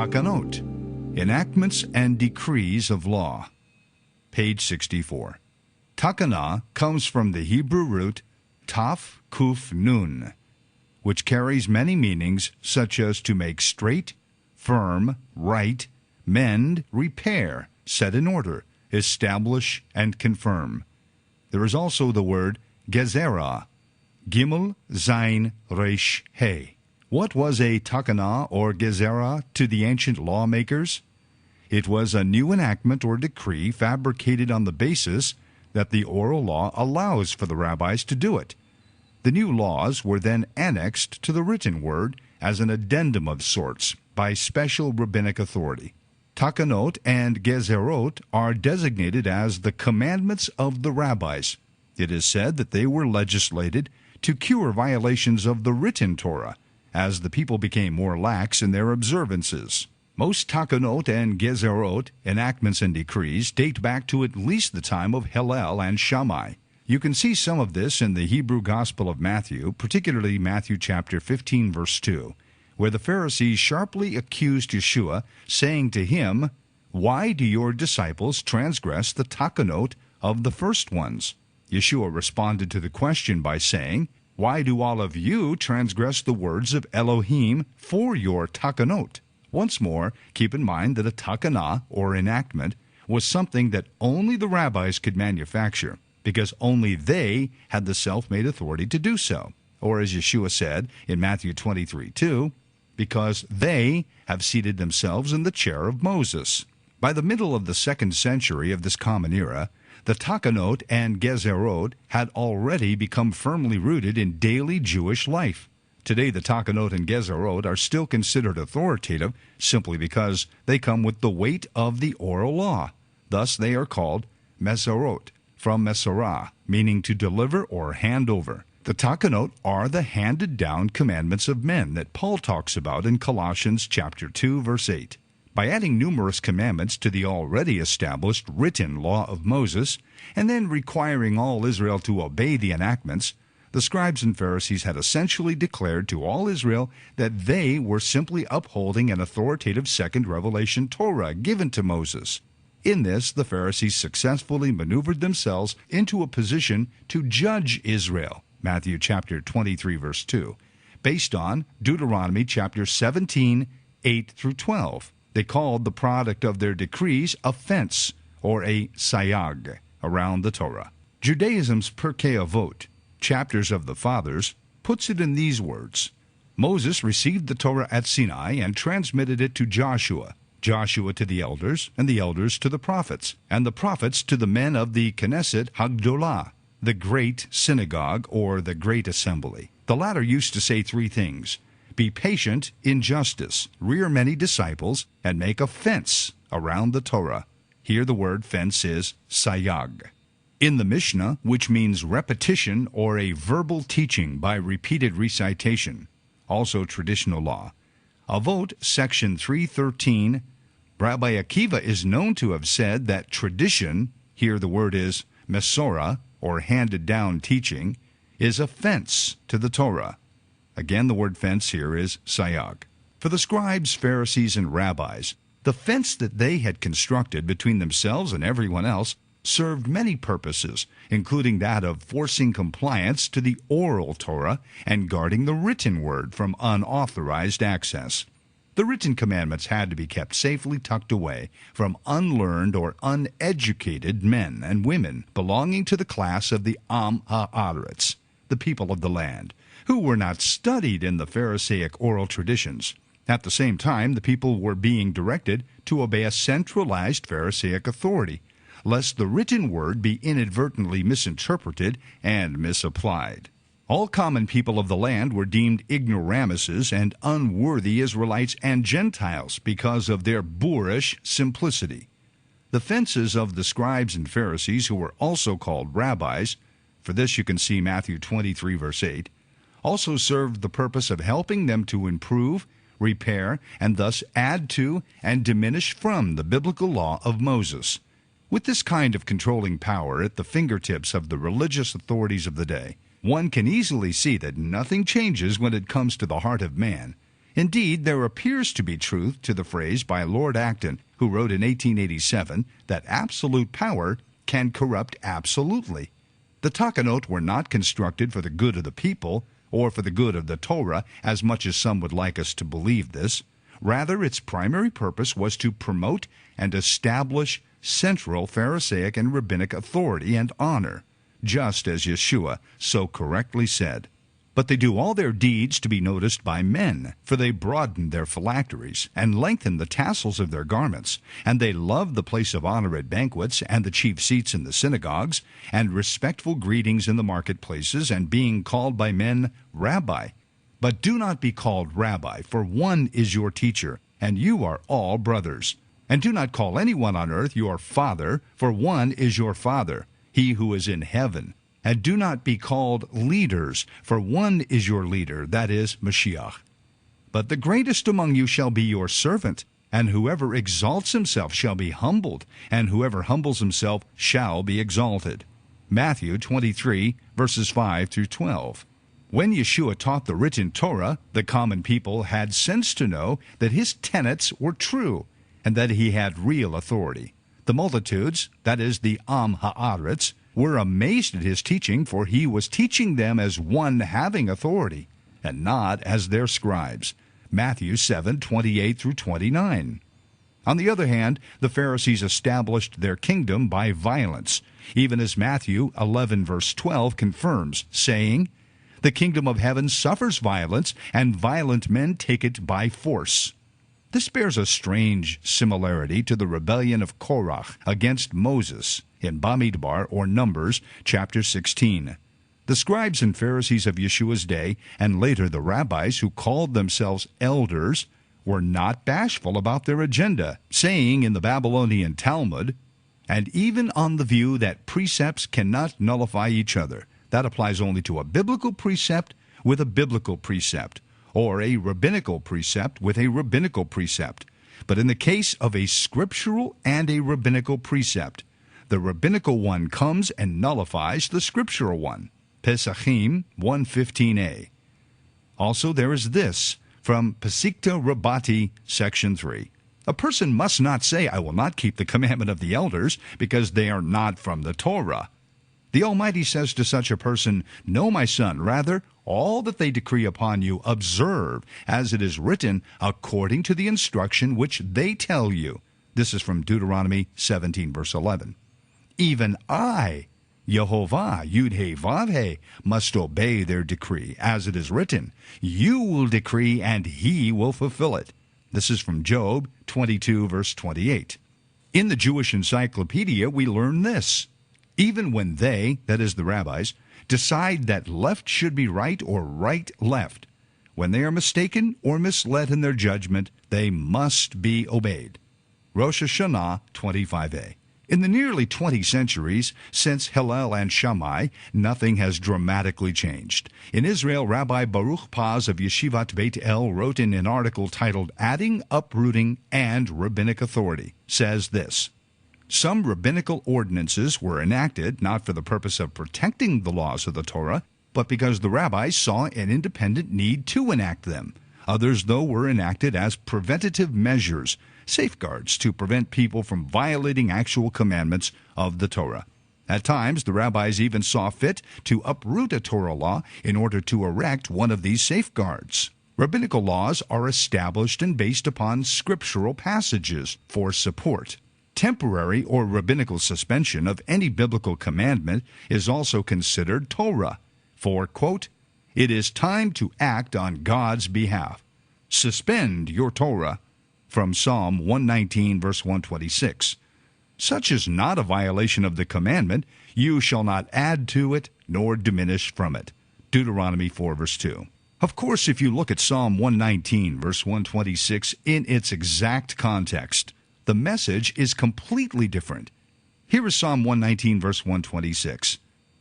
Takanot, Enactments and Decrees of Law. Page 64. Takanah comes from the Hebrew root taf kuf nun, which carries many meanings such as to make straight, firm, right, mend, repair, set in order, establish, and confirm. There is also the word gezerah, gimel, zayin, resh, he. What was a takanah or gezerah to the ancient lawmakers? It was a new enactment or decree fabricated on the basis that the oral law allows for the rabbis to do it. The new laws were then annexed to the written word as an addendum of sorts by special rabbinic authority. Takanot and gezerot are designated as the commandments of the rabbis. It is said that they were legislated to cure violations of the written Torah, as the people became more lax in their observances. Most Takanot and gezerot, enactments and decrees, date back to at least the time of Hillel and Shammai. You can see some of this in the Hebrew Gospel of Matthew, particularly Matthew chapter 15, verse 2, where the Pharisees sharply accused Yeshua, saying to him, "Why do your disciples transgress the Takanot of the first ones?" Yeshua responded to the question by saying, "Why do all of you transgress the words of Elohim for your Takanot?" Once more, keep in mind that a takanah, or enactment, was something that only the rabbis could manufacture, because only they had the self-made authority to do so. Or as Yeshua said in Matthew 23:2, because they have seated themselves in the chair of Moses. By the middle of the 2nd century of this common era, the Takanot and gezerot had already become firmly rooted in daily Jewish life. Today, the Takanot and gezerot are still considered authoritative simply because they come with the weight of the oral law. Thus, they are called mesorot, from mesorah, meaning to deliver or hand over. The Takanot are the handed-down commandments of men that Paul talks about in Colossians chapter 2, verse 8. By adding numerous commandments to the already established written law of Moses, and then requiring all Israel to obey the enactments, the scribes and Pharisees had essentially declared to all Israel that they were simply upholding an authoritative second revelation Torah given to Moses. In this, the Pharisees successfully maneuvered themselves into a position to judge Israel, Matthew chapter 23, verse 2, based on Deuteronomy chapter 17, 8 through 12. They called the product of their decrees a fence, or a sayag, around the Torah. Judaism's Pirkei Avot, Chapters of the Fathers, puts it in these words: Moses received the Torah at Sinai and transmitted it to Joshua, Joshua to the elders, and the elders to the prophets, and the prophets to the men of the Knesset Hagdolah, the great synagogue or the great assembly. The latter used to say three things: be patient in justice, rear many disciples, and make a fence around the Torah. Here the word fence is sayag. In the Mishnah, which means repetition or a verbal teaching by repeated recitation, also traditional law, Avot, section 313, Rabbi Akiva is known to have said that tradition, here the word is mesorah, or handed-down teaching, is a fence to the Torah. Again, the word fence here is sayag. For the scribes, Pharisees, and rabbis, the fence that they had constructed between themselves and everyone else served many purposes, including that of forcing compliance to the oral Torah and guarding the written word from unauthorized access. The written commandments had to be kept safely tucked away from unlearned or uneducated men and women belonging to the class of the Am Ha'aretz, the people of the land, who were not studied in the Pharisaic oral traditions. At the same time, the people were being directed to obey a centralized Pharisaic authority, lest the written word be inadvertently misinterpreted and misapplied. All common people of the land were deemed ignoramuses and unworthy Israelites and Gentiles because of their boorish simplicity. The fences of the scribes and Pharisees, who were also called rabbis, for this you can see Matthew 23, verse 8, also served the purpose of helping them to improve, repair, and thus add to and diminish from the biblical law of Moses. With this kind of controlling power at the fingertips of the religious authorities of the day, one can easily see that nothing changes when it comes to the heart of man. Indeed, there appears to be truth to the phrase by Lord Acton, who wrote in 1887 that absolute power can corrupt absolutely. The Takanot were not constructed for the good of the people or for the good of the Torah, as much as some would like us to believe this. Rather, its primary purpose was to promote and establish central Pharisaic and rabbinic authority and honor, just as Yeshua so correctly said. But they do all their deeds to be noticed by men, for they broaden their phylacteries, and lengthen the tassels of their garments, and they love the place of honor at banquets, and the chief seats in the synagogues, and respectful greetings in the marketplaces, and being called by men Rabbi. But do not be called Rabbi, for one is your teacher, and you are all brothers. And do not call anyone on earth your Father, for one is your Father, he who is in heaven. And do not be called leaders, for one is your leader, that is, Mashiach. But the greatest among you shall be your servant, and whoever exalts himself shall be humbled, and whoever humbles himself shall be exalted. Matthew 23, verses 5 through 12. When Yeshua taught the written Torah, the common people had sense to know that his tenets were true, and that he had real authority. The multitudes, that is, the Am Haaretz, were amazed at his teaching, for he was teaching them as one having authority, and not as their scribes. Matthew 7:28 through 29. On the other hand, the Pharisees established their kingdom by violence, even as Matthew 11 verse 12 confirms, saying, "The kingdom of heaven suffers violence, and violent men take it by force." This bears a strange similarity to the rebellion of Korach against Moses in Bamidbar, or Numbers, chapter 16. The scribes and Pharisees of Yeshua's day, and later the rabbis who called themselves elders, were not bashful about their agenda, saying in the Babylonian Talmud, "And even on the view that precepts cannot nullify each other, that applies only to a biblical precept with a biblical precept, or a rabbinical precept with a rabbinical precept. But in the case of a scriptural and a rabbinical precept, the rabbinical one comes and nullifies the scriptural one." Pesachim 1:15a. Also there is this, from Pesikta Rabbati, section 3. A person must not say, "I will not keep the commandment of the elders," because they are not from the Torah. The Almighty says to such a person, "No, my son, rather, all that they decree upon you, observe, as it is written, according to the instruction which they tell you." This is from Deuteronomy 17, verse 11. Even I, Yehovah, Yud-He, Vav-He, must obey their decree, as it is written, "You will decree, and he will fulfill it." This is from Job 22, verse 28. In the Jewish Encyclopedia, we learn this: even when they, that is the rabbis, decide that left should be right or right left, when they are mistaken or misled in their judgment, they must be obeyed. Rosh Hashanah 25a. In the nearly 20 centuries since Hillel and Shammai, nothing has dramatically changed. In Israel, Rabbi Baruch Paz of Yeshivat Beit El wrote in an article titled "Adding, Uprooting, and Rabbinic Authority," says this: "Some rabbinical ordinances were enacted not for the purpose of protecting the laws of the Torah, but because the rabbis saw an independent need to enact them. Others, though, were enacted as preventative measures, safeguards to prevent people from violating actual commandments of the Torah. At times, the rabbis even saw fit to uproot a Torah law in order to erect one of these safeguards. Rabbinical laws are established and based upon scriptural passages for support. Temporary or rabbinical suspension of any biblical commandment is also considered Torah, for, quote, "It is time to act on God's behalf. Suspend your Torah," from Psalm 119, verse 126. Such is not a violation of the commandment, "You shall not add to it nor diminish from it." Deuteronomy 4, verse 2. Of course, if you look at Psalm 119, verse 126, in its exact context, the message is completely different. Here is Psalm 119, verse 126.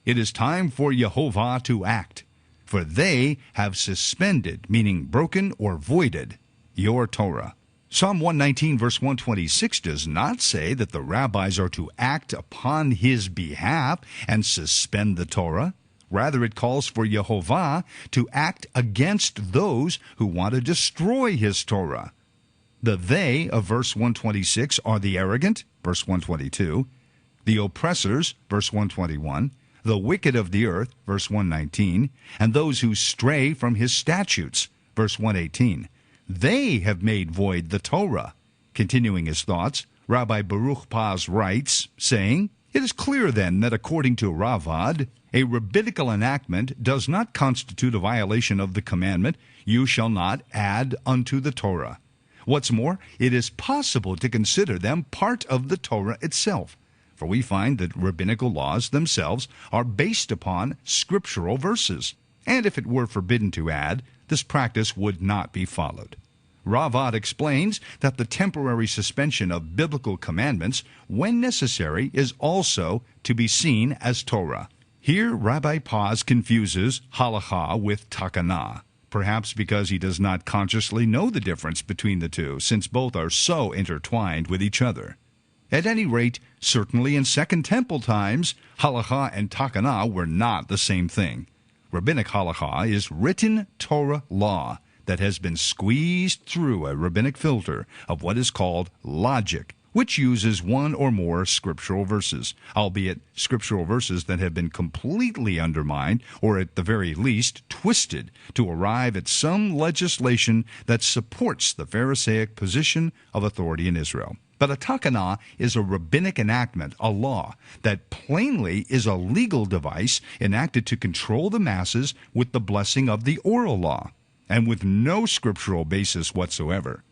"It is time for Yehovah to act, for they have suspended," meaning broken or voided, "your Torah." Psalm 119, verse 126 does not say that the rabbis are to act upon his behalf and suspend the Torah. Rather, it calls for Yehovah to act against those who want to destroy his Torah. The they of verse 126 are the arrogant, verse 122, the oppressors, verse 121, the wicked of the earth, verse 119, and those who stray from his statutes, verse 118. They have made void the Torah. Continuing his thoughts, Rabbi Baruch Paz writes, saying, "It is clear then that according to Ravad, a rabbinical enactment does not constitute a violation of the commandment, 'You shall not add unto the Torah.' What's more, it is possible to consider them part of the Torah itself, for we find that rabbinical laws themselves are based upon scriptural verses, and if it were forbidden to add, this practice would not be followed." Ravad explains that the temporary suspension of biblical commandments, when necessary, is also to be seen as Torah. Here Rabbi Paz confuses halakha with takanah, perhaps because he does not consciously know the difference between the two, since both are so intertwined with each other. At any rate, certainly in Second Temple times, halakha and takanah were not the same thing. Rabbinic halakha is written Torah law that has been squeezed through a rabbinic filter of what is called logic, which uses one or more scriptural verses, albeit scriptural verses that have been completely undermined, or at the very least twisted, to arrive at some legislation that supports the Pharisaic position of authority in Israel. But a takanah is a rabbinic enactment, a law, that plainly is a legal device enacted to control the masses with the blessing of the oral law, and with no scriptural basis whatsoever.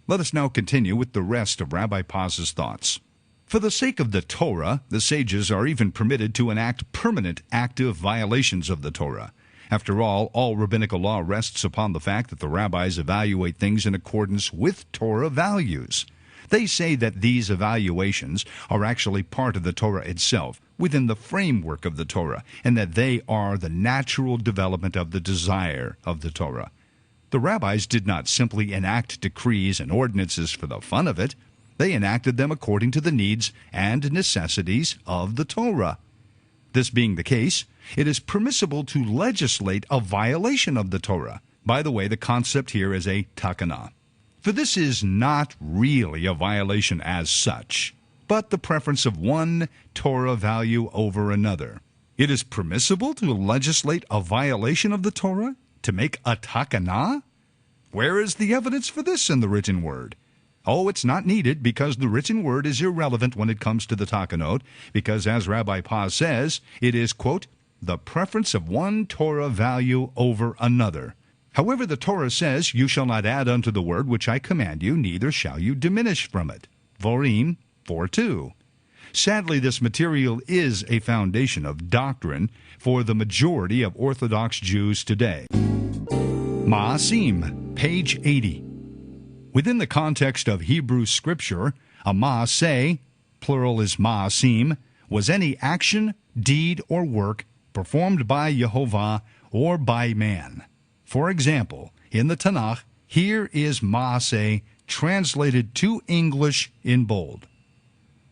Let us now continue with the rest of Rabbi Paz's thoughts. For the sake of the Torah, the sages are even permitted to enact permanent active violations of the Torah. After all rabbinical law rests upon the fact that the rabbis evaluate things in accordance with Torah values. They say that these evaluations are actually part of the Torah itself, within the framework of the Torah, and that they are the natural development of the desire of the Torah. The rabbis did not simply enact decrees and ordinances for the fun of it. They enacted them according to the needs and necessities of the Torah. This being the case, it is permissible to legislate a violation of the Torah. By the way, the concept here is a takanah. For this is not really a violation as such, but the preference of one Torah value over another. It is permissible to legislate a violation of the Torah? To make a takanah? Where is the evidence for this in the written word? Oh, it's not needed, because the written word is irrelevant when it comes to the Takanot, because as Rabbi Paz says, it is, quote, the preference of one Torah value over another. However, the Torah says, "You shall not add unto the word which I command you, neither shall you diminish from it." Vorim 4:2. Sadly, this material is a foundation of doctrine for the majority of Orthodox Jews today. Ma'asim, page 80. Within the context of Hebrew Scripture, a ma'aseh, plural is ma'asim, was any action, deed, or work performed by Yehovah or by man. For example, in the Tanakh, here is ma'aseh translated to English in bold.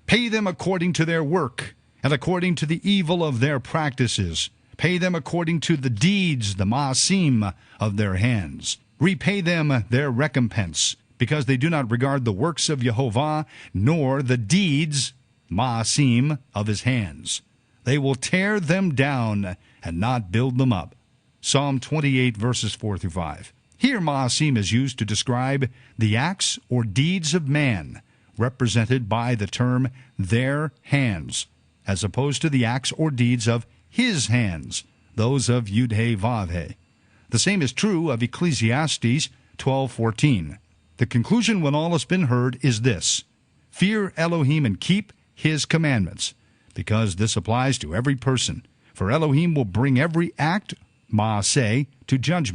Pay them according to their work, and according to the evil of their practices. Pay them according to the deeds, the ma'asim, of their hands. Repay them their recompense, because they do not regard the works of Yehovah, nor the deeds, ma'asim, of his hands. They will tear them down and not build them up. Psalm 28, verses 4-5. Here ma'asim is used to describe the acts or deeds of man, represented by the term their hands, as opposed to the acts or deeds of his hands, those of Yud-He Vav-He. The same is true of Ecclesiastes 12:14. The conclusion when all has been heard is this: fear Elohim and keep his commandments, because this applies to every person. For Elohim will bring every act, ma'aseh, to judgment.